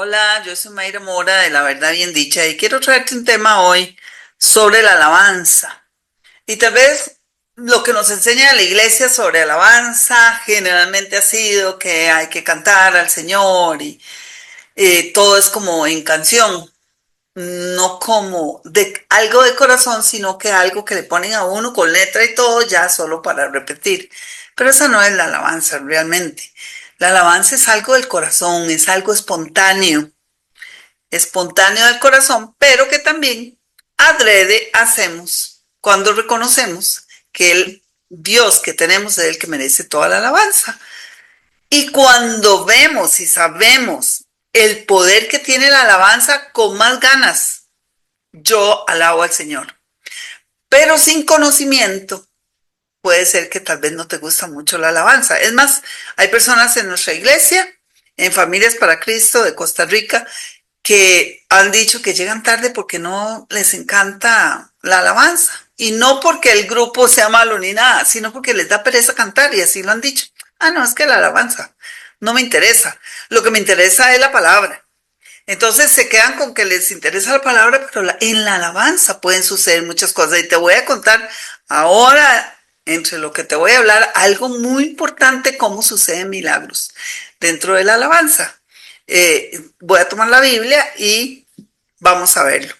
Hola, yo soy Mayra Mora de La Verdad Bien Dicha y quiero traerte un tema hoy sobre la alabanza. Y tal vez lo que nos enseña la iglesia sobre alabanza generalmente ha sido que hay que cantar al Señor y todo es como en canción, no como de algo de corazón, sino que algo que le ponen a uno con letra y todo ya solo para repetir. Pero esa no es la alabanza realmente. La alabanza es algo del corazón, es algo espontáneo del corazón, pero que también adrede hacemos cuando reconocemos que el Dios que tenemos es el que merece toda la alabanza. Y cuando vemos y sabemos el poder que tiene la alabanza, con más ganas yo alabo al Señor. Pero sin conocimiento, puede ser que tal vez no te gusta mucho la alabanza. Es más, hay personas en nuestra iglesia, en Familias para Cristo de Costa Rica, que han dicho que llegan tarde porque no les encanta la alabanza. Y no porque el grupo sea malo ni nada, sino porque les da pereza cantar y así lo han dicho. Ah, no, es que la alabanza no me interesa. Lo que me interesa es la palabra. Entonces se quedan con que les interesa la palabra, pero en la alabanza pueden suceder muchas cosas. Y te voy a contar ahora, entre lo que te voy a hablar, algo muy importante, cómo suceden milagros dentro de la alabanza. Voy a tomar la Biblia y vamos a verlo.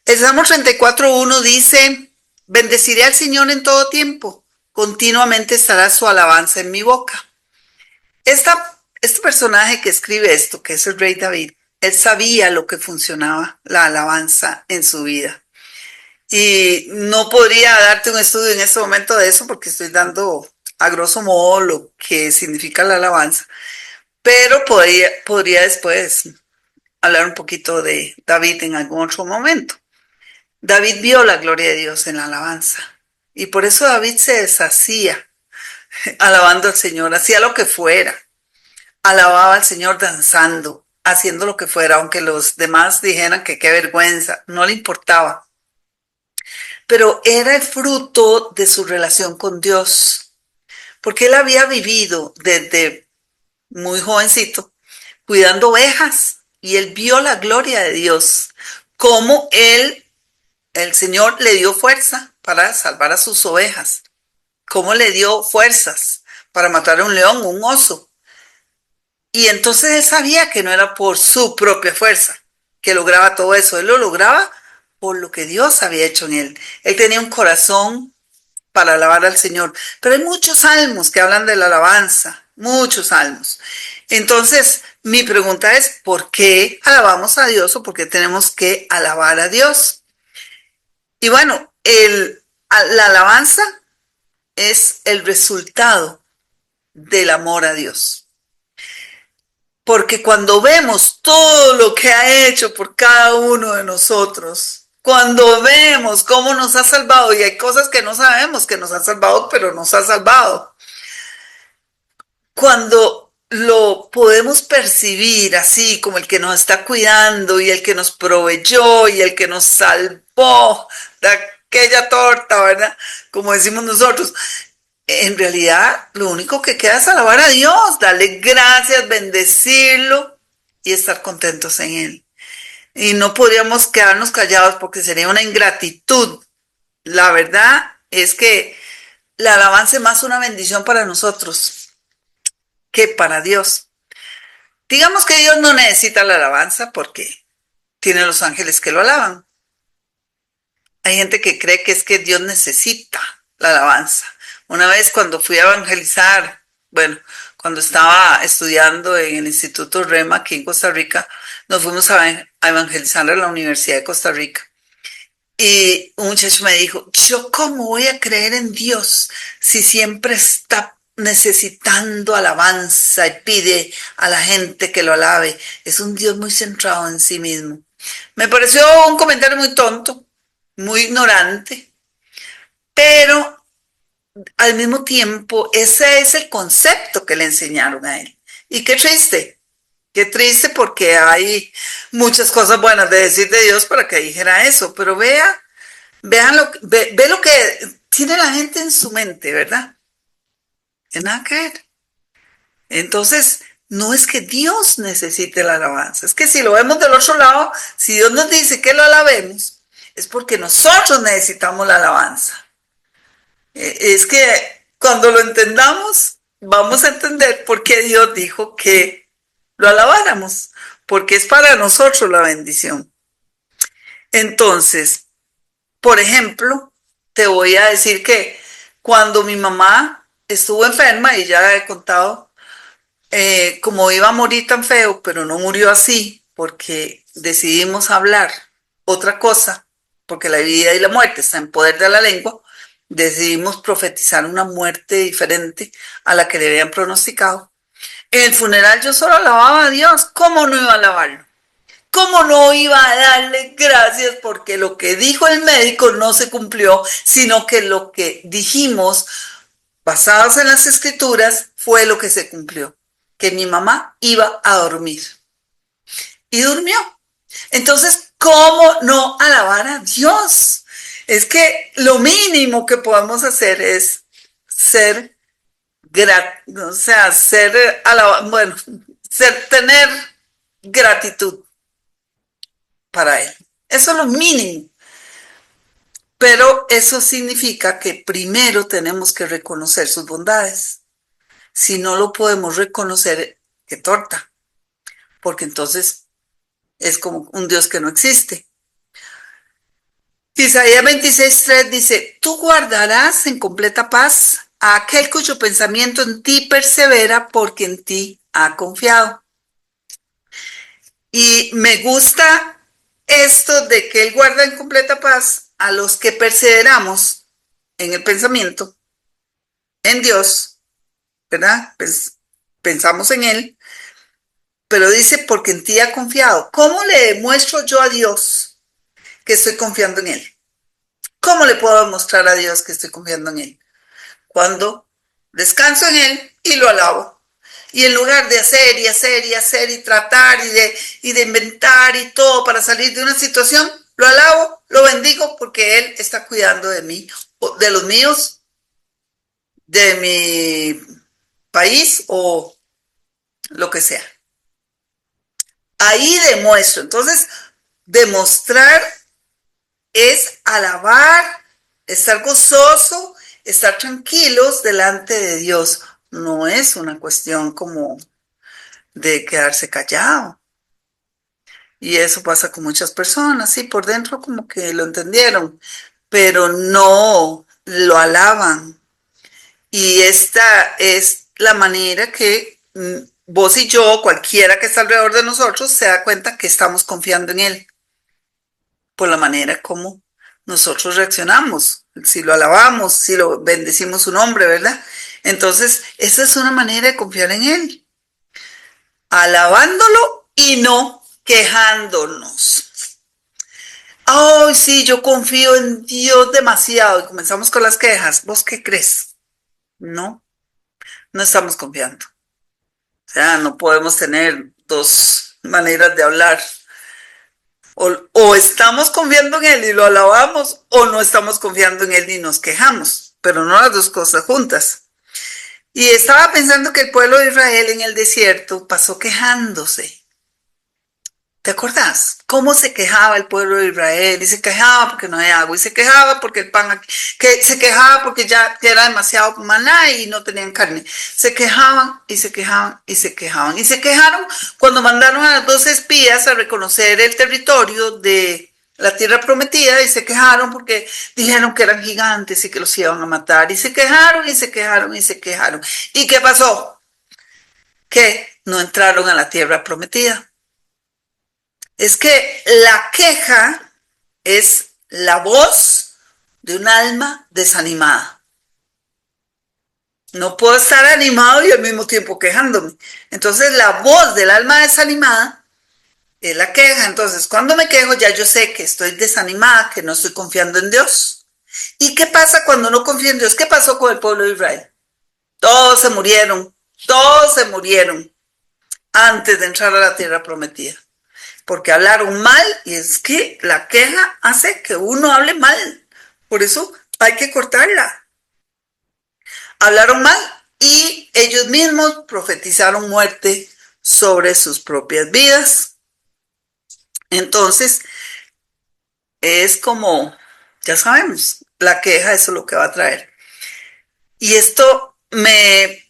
El Salmo 34:1 dice, bendeciré al Señor en todo tiempo, continuamente estará su alabanza en mi boca. Este personaje que escribe esto, que es el rey David, él sabía lo que funcionaba la alabanza en su vida. Y no podría darte un estudio en este momento de eso porque estoy dando a grosso modo lo que significa la alabanza, pero podría después hablar un poquito de David en algún otro momento. David vio la gloria de Dios en la alabanza y por eso David se deshacía alabando al Señor, hacía lo que fuera, alababa al Señor danzando, haciendo lo que fuera, aunque los demás dijeran que qué vergüenza, no le importaba. Pero era el fruto de su relación con Dios, porque él había vivido desde muy jovencito cuidando ovejas y él vio la gloria de Dios, cómo el Señor le dio fuerza para salvar a sus ovejas, cómo le dio fuerzas para matar a un león, un oso. Y entonces él sabía que no era por su propia fuerza que lograba todo eso, él lo lograba por lo que Dios había hecho en él. Él tenía un corazón para alabar al Señor. Pero hay muchos salmos que hablan de la alabanza, muchos salmos. Entonces, mi pregunta es, ¿por qué alabamos a Dios o por qué tenemos que alabar a Dios? Y bueno, la alabanza es el resultado del amor a Dios. Porque cuando vemos todo lo que ha hecho por cada uno de nosotros, cuando vemos cómo nos ha salvado, y hay cosas que no sabemos que nos ha salvado, pero nos ha salvado, cuando lo podemos percibir así como el que nos está cuidando y el que nos proveyó y el que nos salvó de aquella torta, ¿verdad? Como decimos nosotros, en realidad lo único que queda es alabar a Dios, darle gracias, bendecirlo y estar contentos en Él. Y no podríamos quedarnos callados porque sería una ingratitud. La verdad es que la alabanza es más una bendición para nosotros que para Dios. Digamos que Dios no necesita la alabanza porque tiene los ángeles que lo alaban. Hay gente que cree que es que Dios necesita la alabanza. Una vez cuando fui a evangelizar, bueno, cuando estaba estudiando en el Instituto Rema aquí en Costa Rica, nos fuimos a evangelizar a la Universidad de Costa Rica. Y un muchacho me dijo, ¿yo cómo voy a creer en Dios si siempre está necesitando alabanza y pide a la gente que lo alabe? Es un Dios muy centrado en sí mismo. Me pareció un comentario muy tonto, muy ignorante, pero al mismo tiempo ese es el concepto que le enseñaron a él. Y qué triste porque hay muchas cosas buenas de decir de Dios para que dijera eso, pero ve lo que tiene la gente en su mente, ¿verdad? Es nada que ver. Entonces, no es que Dios necesite la alabanza, es que si lo vemos del otro lado, si Dios nos dice que lo alabemos, es porque nosotros necesitamos la alabanza. Es que cuando lo entendamos, vamos a entender por qué Dios dijo que lo alabáramos, porque es para nosotros la bendición. Entonces, por ejemplo, te voy a decir que cuando mi mamá estuvo enferma, y ya he contado, como iba a morir tan feo, pero no murió así, porque decidimos hablar otra cosa, porque la vida y la muerte está en poder de la lengua, decidimos profetizar una muerte diferente a la que le habían pronosticado. En el funeral yo solo alababa a Dios. ¿Cómo no iba a alabarlo? ¿Cómo no iba a darle gracias? Porque lo que dijo el médico no se cumplió, sino que lo que dijimos, basados en las escrituras, fue lo que se cumplió. Que mi mamá iba a dormir. Y durmió. Entonces, ¿cómo no alabar a Dios? Es que lo mínimo que podemos hacer es ser o sea, tener gratitud para Él. Eso es lo mínimo. Pero eso significa que primero tenemos que reconocer sus bondades. Si no lo podemos reconocer, qué torta. Porque entonces es como un Dios que no existe. Isaías 26:3 dice, tú guardarás en completa paz a aquel cuyo pensamiento en ti persevera porque en ti ha confiado. Y me gusta esto de que Él guarda en completa paz a los que perseveramos en el pensamiento, en Dios, ¿verdad? Pensamos en Él, pero dice porque en ti ha confiado. ¿Cómo le demuestro yo a Dios que estoy confiando en Él? ¿Cómo le puedo demostrar a Dios que estoy confiando en Él? Cuando descanso en Él y lo alabo. Y en lugar de hacer y hacer y hacer y tratar y de inventar y todo para salir de una situación, lo alabo, lo bendigo porque Él está cuidando de mí, de los míos, de mi país o lo que sea. Ahí demuestro. Entonces, demostrar es alabar, estar gozoso, estar tranquilos delante de Dios. No es una cuestión como de quedarse callado. Y eso pasa con muchas personas, sí, por dentro como que lo entendieron, pero no lo alaban. Y esta es la manera que vos y yo, cualquiera que está alrededor de nosotros, se da cuenta que estamos confiando en Él, por la manera como nosotros reaccionamos, si lo alabamos, si lo bendecimos su nombre, ¿verdad? Entonces, esa es una manera de confiar en Él, alabándolo y no quejándonos. Ay, sí, yo confío en Dios demasiado. Y comenzamos con las quejas. ¿Vos qué crees? No, no estamos confiando. O sea, no podemos tener dos maneras de hablar. O estamos confiando en Él y lo alabamos, o no estamos confiando en Él y nos quejamos. Pero no las dos cosas juntas. Y estaba pensando que el pueblo de Israel en el desierto pasó quejándose. ¿Te acordás? ¿Cómo se quejaba el pueblo de Israel? Y se quejaba porque no hay agua, y se quejaba porque el pan, se quejaba porque ya era demasiado maná y no tenían carne. Se quejaban y se quejaban y se quejaban. Y se quejaron cuando mandaron a las 12 espías a reconocer el territorio de la tierra prometida y se quejaron porque dijeron que eran gigantes y que los iban a matar. Y se quejaron y se quejaron y se quejaron. ¿Y qué pasó? Que no entraron a la tierra prometida. Es que la queja es la voz de un alma desanimada. No puedo estar animado y al mismo tiempo quejándome. Entonces la voz del alma desanimada es la queja. Entonces cuando me quejo ya yo sé que estoy desanimada, que no estoy confiando en Dios. ¿Y qué pasa cuando no confío en Dios? ¿Qué pasó con el pueblo de Israel? Todos se murieron antes de entrar a la tierra prometida. Porque hablaron mal y es que la queja hace que uno hable mal. Por eso hay que cortarla. Hablaron mal y ellos mismos profetizaron muerte sobre sus propias vidas. Entonces, es como, ya sabemos, la queja, eso es lo que va a traer. Y esto me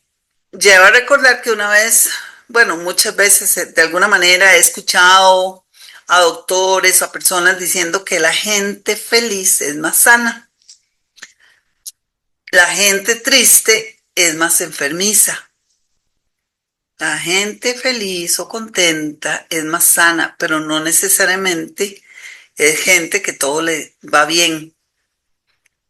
lleva a recordar que una vez, bueno, muchas veces de alguna manera he escuchado a doctores o a personas diciendo que la gente feliz es más sana, la gente triste es más enfermiza, la gente feliz o contenta es más sana, pero no necesariamente es gente que todo le va bien.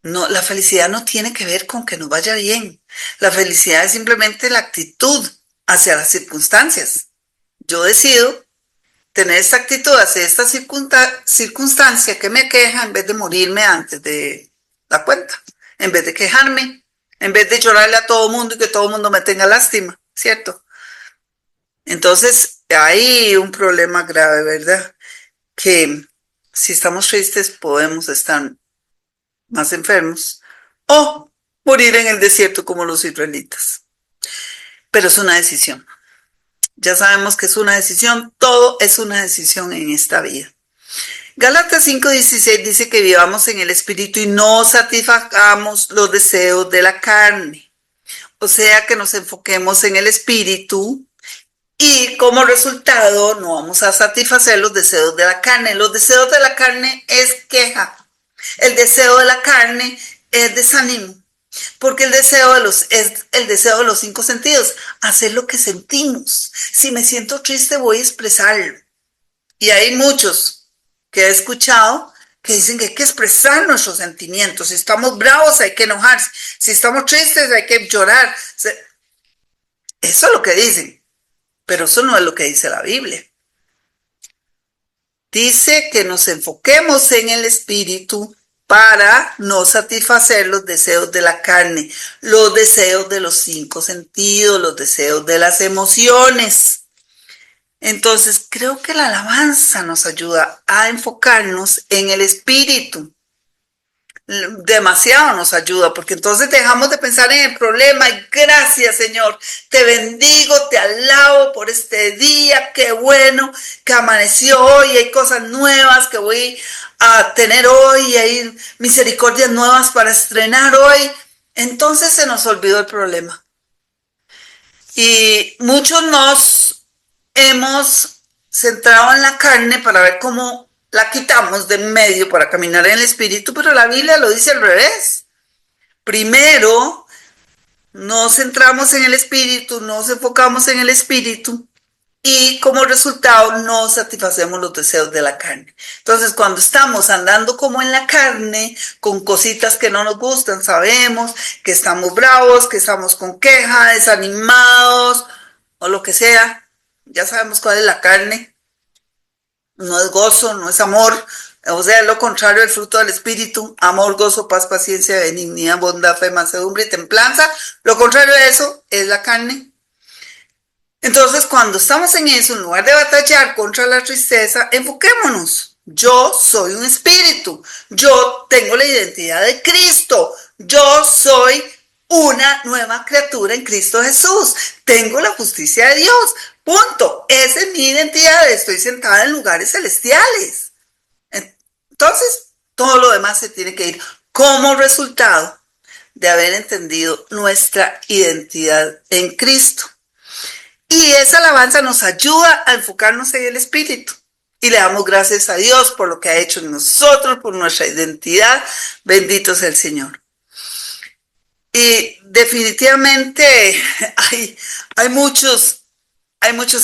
No, la felicidad no tiene que ver con que nos vaya bien. La felicidad es simplemente la actitud hacia las circunstancias. Yo decido tener esta actitud hacia esta circunstancia que me queja en vez de morirme antes de la cuenta, en vez de quejarme, en vez de llorarle a todo mundo y que todo mundo me tenga lástima, ¿cierto? Entonces, hay un problema grave, ¿verdad? Que si estamos tristes podemos estar más enfermos o morir en el desierto como los israelitas. Pero es una decisión. Ya sabemos que es una decisión, todo es una decisión en esta vida. Gálatas 5:16 dice que vivamos en el espíritu y no satisfagamos los deseos de la carne. O sea que nos enfoquemos en el espíritu y como resultado no vamos a satisfacer los deseos de la carne. Los deseos de la carne es queja. El deseo de la carne es desánimo. Porque el deseo es el deseo de los 5 sentidos, hacer lo que sentimos. Si me siento triste, voy a expresarlo. Y hay muchos que he escuchado que dicen que hay que expresar nuestros sentimientos. Si estamos bravos, hay que enojarse. Si estamos tristes, hay que llorar. Eso es lo que dicen, pero eso no es lo que dice la Biblia. Dice que nos enfoquemos en el espíritu para no satisfacer los deseos de la carne, los deseos de los 5 sentidos, los deseos de las emociones. Entonces, creo que la alabanza nos ayuda a enfocarnos en el espíritu. Demasiado nos ayuda, porque entonces dejamos de pensar en el problema y gracias, Señor, te bendigo, te alabo por este día, qué bueno que amaneció hoy, hay cosas nuevas que voy a tener hoy, hay misericordias nuevas para estrenar hoy. Entonces se nos olvidó el problema. Y muchos nos hemos centrado en la carne para ver cómo la quitamos de en medio para caminar en el espíritu, pero la Biblia lo dice al revés. Primero nos centramos en el espíritu, nos enfocamos en el espíritu y como resultado no satisfacemos los deseos de la carne. Entonces, cuando estamos andando como en la carne, con cositas que no nos gustan, sabemos que estamos bravos, que estamos con queja, desanimados o lo que sea, ya sabemos cuál es la carne. No es gozo, no es amor, o sea, es lo contrario del fruto del espíritu: amor, gozo, paz, paciencia, benignidad, bondad, fe, mansedumbre y templanza. Lo contrario de eso es la carne. Entonces, cuando estamos en eso, en lugar de batallar contra la tristeza, enfoquémonos. Yo soy un espíritu, yo tengo la identidad de Cristo, yo soy una nueva criatura en Cristo Jesús, tengo la justicia de Dios, punto. Esa es mi identidad, estoy sentada en lugares celestiales. Entonces, todo lo demás se tiene que ir como resultado de haber entendido nuestra identidad en Cristo. Y esa alabanza nos ayuda a enfocarnos en el espíritu. Y le damos gracias a Dios por lo que ha hecho en nosotros, por nuestra identidad. Bendito sea el Señor. Y definitivamente hay muchos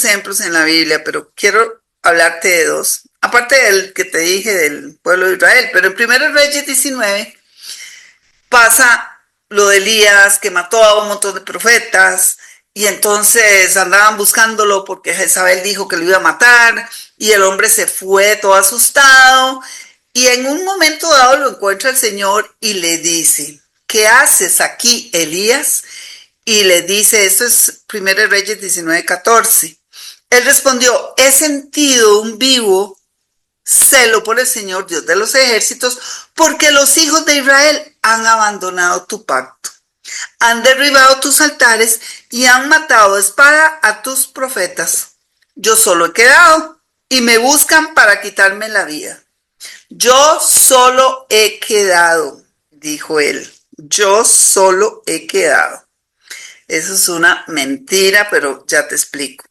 ejemplos en la Biblia, pero quiero hablarte de 2. Aparte del que te dije del pueblo de Israel, pero en 1 Reyes 19 pasa lo de Elías, que mató a un montón de profetas, y entonces andaban buscándolo porque Jezabel dijo que lo iba a matar, y el hombre se fue todo asustado, y en un momento dado lo encuentra el Señor y le dice: ¿qué haces aquí, Elías? Y le dice, esto es 1 Reyes 19:14. Él respondió: he sentido un vivo celo por el Señor Dios de los ejércitos, porque los hijos de Israel han abandonado tu pacto, han derribado tus altares y han matado a espada a tus profetas. yo solo he quedado y me buscan para quitarme la vida. Yo solo he quedado, dijo él. Yo solo he quedado. Eso es una mentira, pero ya te explico.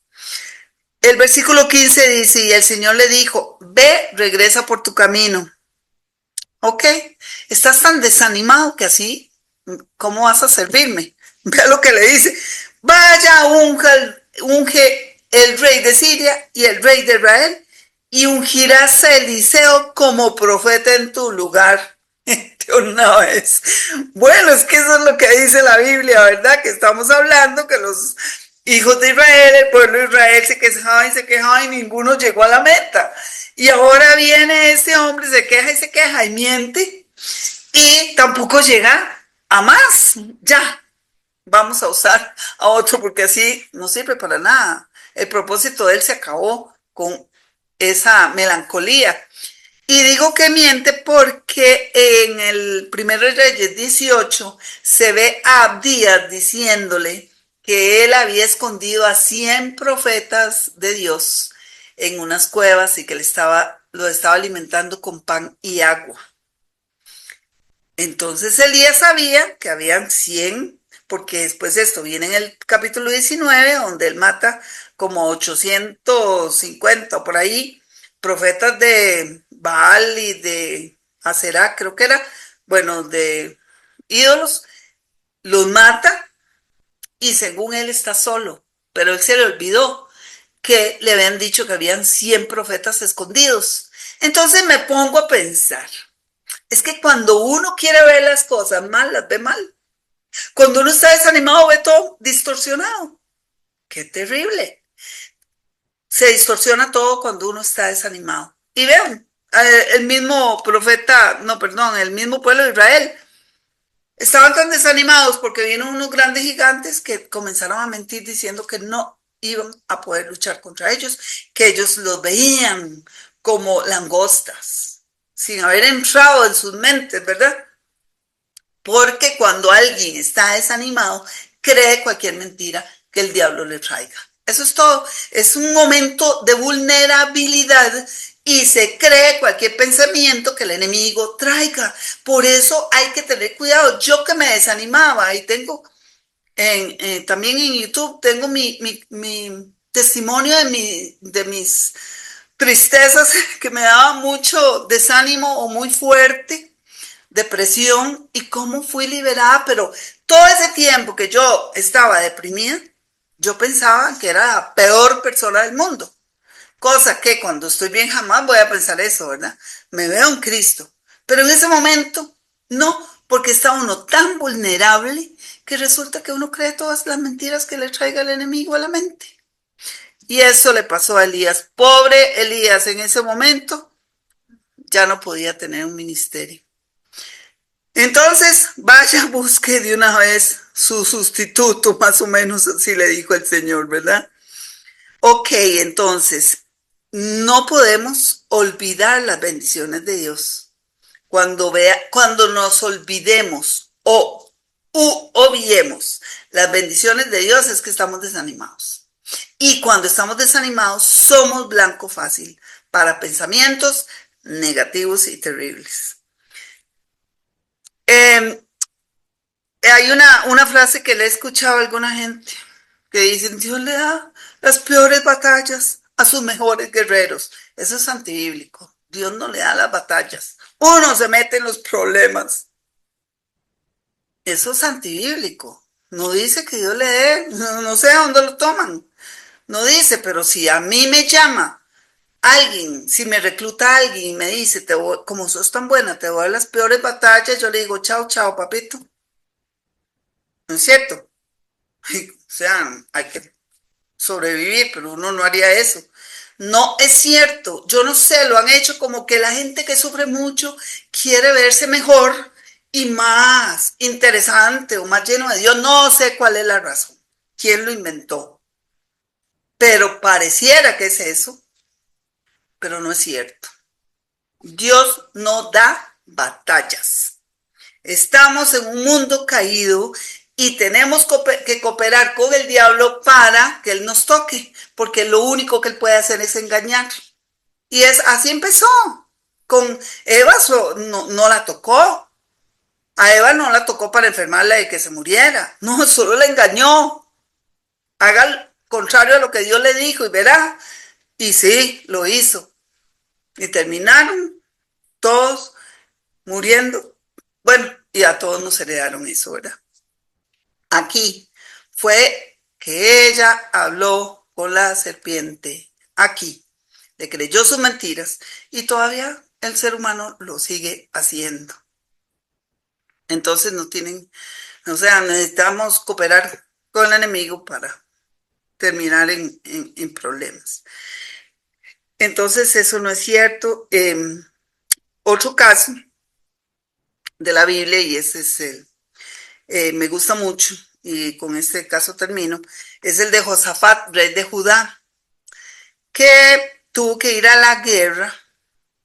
El versículo 15 dice, y el Señor le dijo, ve, regresa por tu camino. Ok, estás tan desanimado que así, ¿cómo vas a servirme? Vea lo que le dice. Vaya, unge el rey de Siria y el rey de Israel y ungirás a Eliseo como profeta en tu lugar. De una vez. Bueno, es que eso es lo que dice la Biblia, ¿verdad? Que estamos hablando que los hijos de Israel, el pueblo de Israel se quejaba y ninguno llegó a la meta. Y ahora viene este hombre, se queja y miente y tampoco llega a más. Ya, vamos a usar a otro porque así no sirve para nada. El propósito de él se acabó con esa melancolía. Y digo que miente porque en el Primero de Reyes 18 se ve a Abdías diciéndole que él había escondido a 100 profetas de Dios en unas cuevas y que lo estaba alimentando con pan y agua. Entonces Elías sabía que habían 100, porque después de esto viene en el capítulo 19, donde él mata como 850 o por ahí, profetas de Baal y de Aserá, creo que era, bueno, de ídolos, los mata y según él está solo, pero él se le olvidó que le habían dicho que habían 100 profetas escondidos. Entonces me pongo a pensar, es que cuando uno quiere ver las cosas mal, las ve mal. Cuando uno está desanimado, ve todo distorsionado. Qué terrible. Se distorsiona todo cuando uno está desanimado. Y vean, el mismo profeta, no, perdón, el mismo pueblo de Israel, estaban tan desanimados porque vino unos grandes gigantes que comenzaron a mentir diciendo que no iban a poder luchar contra ellos, que ellos los veían como langostas, sin haber entrado en sus mentes, ¿verdad? Porque cuando alguien está desanimado, cree cualquier mentira que el diablo le traiga. Eso es todo. Es un momento de vulnerabilidad y se cree cualquier pensamiento que el enemigo traiga. Por eso hay que tener cuidado. Yo que me desanimaba y tengo también en YouTube, tengo mi testimonio de mis tristezas que me daba mucho desánimo o muy fuerte, depresión y cómo fui liberada, pero todo ese tiempo que yo estaba deprimida, yo pensaba que era la peor persona del mundo, cosa que cuando estoy bien jamás voy a pensar eso, ¿verdad? Me veo en Cristo, pero en ese momento no, porque está uno tan vulnerable que resulta que uno cree todas las mentiras que le traiga el enemigo a la mente. Y eso le pasó a Elías. Pobre Elías, en ese momento ya no podía tener un ministerio. Entonces, vaya, busque de una vez su sustituto, más o menos así le dijo el Señor, ¿verdad? Ok, entonces, no podemos olvidar las bendiciones de Dios. Cuando nos olvidemos o obviemos las bendiciones de Dios es que estamos desanimados. Y cuando estamos desanimados, somos blanco fácil para pensamientos negativos y terribles. Hay una frase que le he escuchado a alguna gente que dicen, Dios le da las peores batallas a sus mejores guerreros. Eso es antibíblico. Dios no le da las batallas. Uno se mete en los problemas. Eso es antibíblico. No dice que Dios le dé, no sé a dónde lo toman. No dice, pero si a mí me llama alguien, si me recluta alguien y me dice, como sos tan buena, te voy a dar las peores batallas, yo le digo, chao, chao, papito. ¿No es cierto? O sea, hay que sobrevivir, pero uno no haría eso. No es cierto, yo no sé, lo han hecho como que la gente que sufre mucho quiere verse mejor y más interesante o más lleno de Dios. No sé cuál es la razón, quién lo inventó, pero pareciera que es eso, pero no es cierto. Dios no da batallas. Estamos en un mundo caído y tenemos que cooperar con el diablo para que él nos toque, porque lo único que él puede hacer es engañar. Y así empezó. Con Eva no la tocó. A Eva no la tocó para enfermarla y que se muriera. No, solo la engañó. Haga el contrario a lo que Dios le dijo y verá. Y sí, lo hizo. Y terminaron todos muriendo. Bueno, y a todos nos heredaron eso, ¿verdad? Aquí fue que ella habló con la serpiente. Aquí le creyó sus mentiras y todavía el ser humano lo sigue haciendo. Entonces no tienen, o sea, necesitamos cooperar con el enemigo para terminar en problemas. Entonces eso no es cierto. Otro caso de la Biblia, y ese es me gusta mucho, y con este caso termino, es el de Josafat, rey de Judá, que tuvo que ir a la guerra,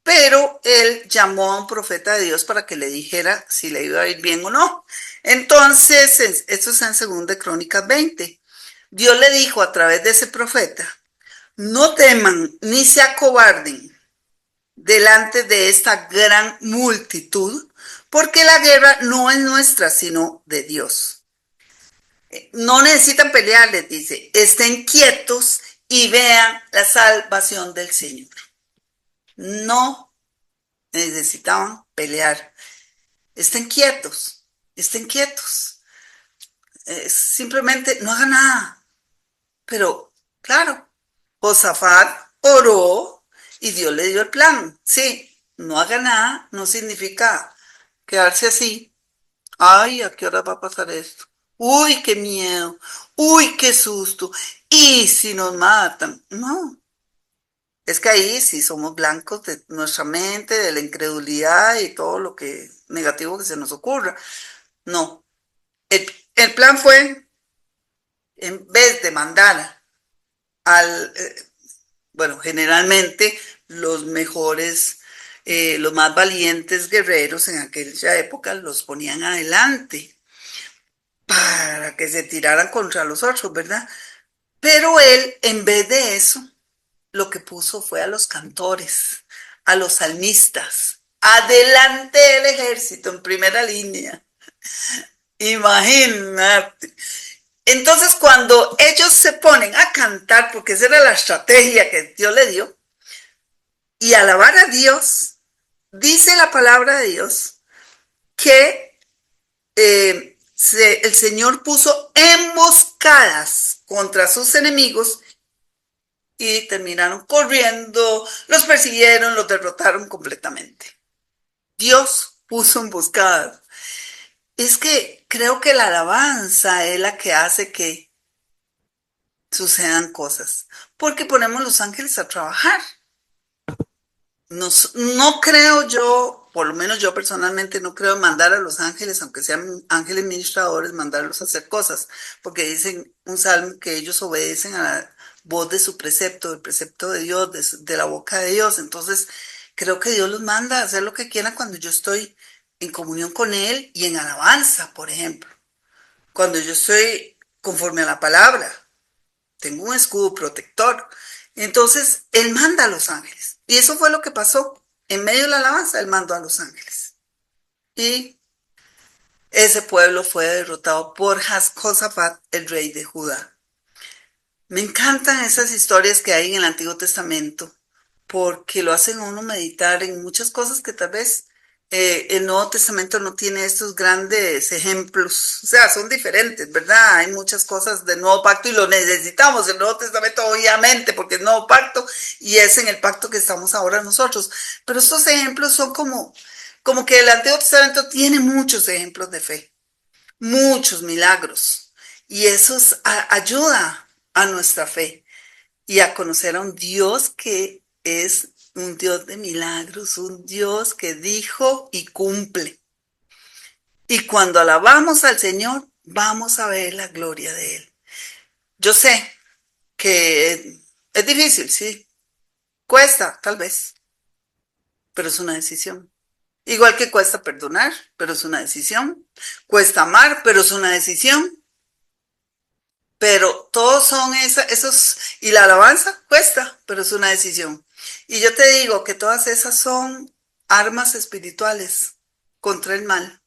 pero él llamó a un profeta de Dios para que le dijera si le iba a ir bien o no. Entonces, esto está en 2 Crónicas 20. Dios le dijo a través de ese profeta, no teman ni se acobarden delante de esta gran multitud, porque la guerra no es nuestra, sino de Dios. No necesitan pelear, les dice, estén quietos y vean la salvación del Señor. No necesitaban pelear. Estén quietos, estén quietos. Simplemente no hagan nada. Pero, claro, Josafat oró y Dios le dio el plan. Sí, no haga nada no significa quedarse así. Ay, ¿a qué hora va a pasar esto? Uy, qué miedo. Uy, qué susto. ¿Y si nos matan? No, es que ahí sí somos blancos de nuestra mente, de la incredulidad y todo lo que negativo que se nos ocurra. No, el plan fue, en vez de mandar al, bueno, generalmente los mejores, los más valientes guerreros en aquella época los ponían adelante para que se tiraran contra los otros, ¿verdad? Pero él, en vez de eso, lo que puso fue a los cantores, a los salmistas, adelante del ejército, en primera línea. Imagínate. Entonces, cuando ellos se ponen a cantar, porque esa era la estrategia que Dios le dio, y alabar a Dios, dice la palabra de Dios que el Señor puso emboscadas contra sus enemigos y terminaron corriendo, los persiguieron, los derrotaron completamente. Dios puso emboscadas. Es que creo que la alabanza es la que hace que sucedan cosas, porque ponemos los ángeles a trabajar. No creo yo, por lo menos yo personalmente no creo en mandar a los ángeles, aunque sean ángeles ministradores, mandarlos a hacer cosas, porque dicen un salmo que ellos obedecen a la voz de su precepto, del precepto de Dios, de la boca de Dios. Entonces, creo que Dios los manda a hacer lo que quieran cuando yo estoy en comunión con Él y en alabanza, por ejemplo. Cuando yo estoy conforme a la palabra, tengo un escudo protector. Entonces, Él manda a los ángeles. Y eso fue lo que pasó. En medio de la alabanza, Él mandó a los ángeles. Y ese pueblo fue derrotado por Josafat, el rey de Judá. Me encantan esas historias que hay en el Antiguo Testamento porque lo hacen a uno meditar en muchas cosas que tal vez el Nuevo Testamento no tiene estos grandes ejemplos. O sea, son diferentes, ¿verdad? Hay muchas cosas del Nuevo Pacto y lo necesitamos, el Nuevo Testamento obviamente, porque es Nuevo Pacto y es en el pacto que estamos ahora nosotros. Pero estos ejemplos son como que el Antiguo Testamento tiene muchos ejemplos de fe, muchos milagros. Y eso ayuda a nuestra fe y a conocer a un Dios que es un Dios de milagros, un Dios que dijo y cumple. Y cuando alabamos al Señor, vamos a ver la gloria de Él. Yo sé que es difícil, sí, cuesta tal vez, pero es una decisión. Igual que cuesta perdonar, pero es una decisión. Cuesta amar, pero es una decisión. Pero todos son esos, y la alabanza cuesta, pero es una decisión. Y yo te digo que todas esas son armas espirituales contra el mal,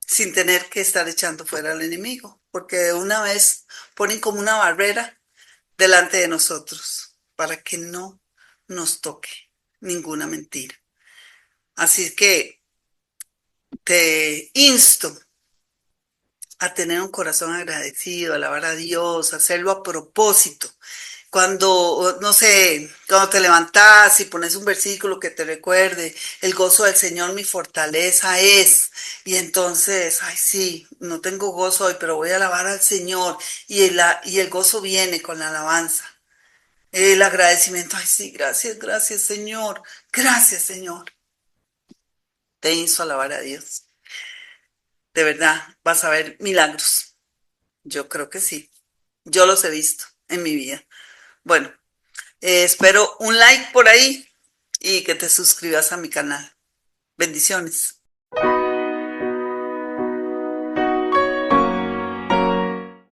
sin tener que estar echando fuera al enemigo, porque de una vez ponen como una barrera delante de nosotros para que no nos toque ninguna mentira. Así que te insto a tener un corazón agradecido, alabar a Dios, hacerlo a propósito. Cuando, no sé, cuando te levantás y pones un versículo que te recuerde, el gozo del Señor mi fortaleza es. Y entonces, ay, sí, no tengo gozo hoy, pero voy a alabar al Señor. Y el gozo viene con la alabanza. El agradecimiento, ay, sí, gracias, gracias, Señor. Gracias, Señor. Te insto a alabar a Dios. De verdad, vas a ver milagros. Yo creo que sí. Yo los he visto en mi vida. Bueno, espero un like por ahí y que te suscribas a mi canal. Bendiciones.